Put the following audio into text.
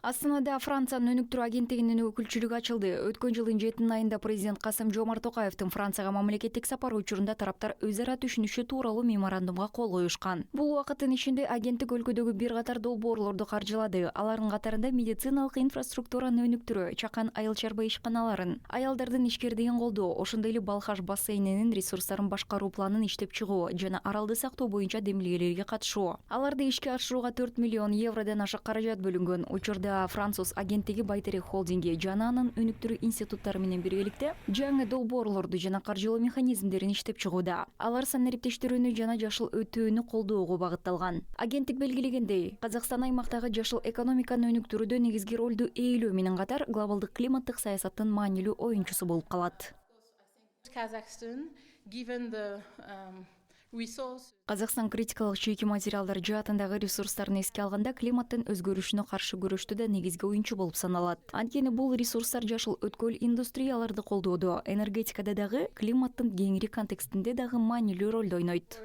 Астанада Франциянын өнүктүрүү агенттигинин өкүлчүлүгү ачылды. Өткөн жылдын 7 айында президент Касым-Жомарт Токаевдин Францияга мамлекеттик сапары учурунда тараптар өз ара түшүнүшү тууралуу меморандумга кол коюшкан. Бул убакыттын ичинде агенттик өлкөдөгү бир катар долбоорлорду каржылады. Алардын катарында медициналык инфраструктураны өнүктүрүү, чакан айыл чарба ишканаларын, аялдардын ишкердигин колдоо, ошондой эле Балхаш бассейнинин ресурстарын башкаруу планын иштеп чыгуу жана аралды сактоо боюнча демилгелерге катышуу. Аларды ишке ашырууга 4 миллион евродон ашык каражат бөлүнгөн. Учурда Француз агенттиги Байтерек холдинги жана анын өнүктүрүү институттары менен биргеликте жаңы долбоорлорду жана каржылоо механизмдерин иштеп чыгууда. Алар санариптештирүүнү жана жашыл өтүүнү колдоого багытталган. Агенттик белгилегендей, Казакстан аймактагы жашыл экономиканы өнүктүрүүдө негизги ролду ээлөө менен катар глобалдык климаттык саясаттын маанилүү оюнчусу болуп калат. Казакстан критикалык чийки материалдар жаатындагы ресурстарын эске алганда климаттын өзгөрүшүнө каршы күрөштү негизги оюнчу болуп саналат. Анткени бул ресурстар жашыл өткөл индустрияларды колдоодо, энергетикада дагы, климаттын кеңири контекстинде дагы маанилүү ролду ойнойт.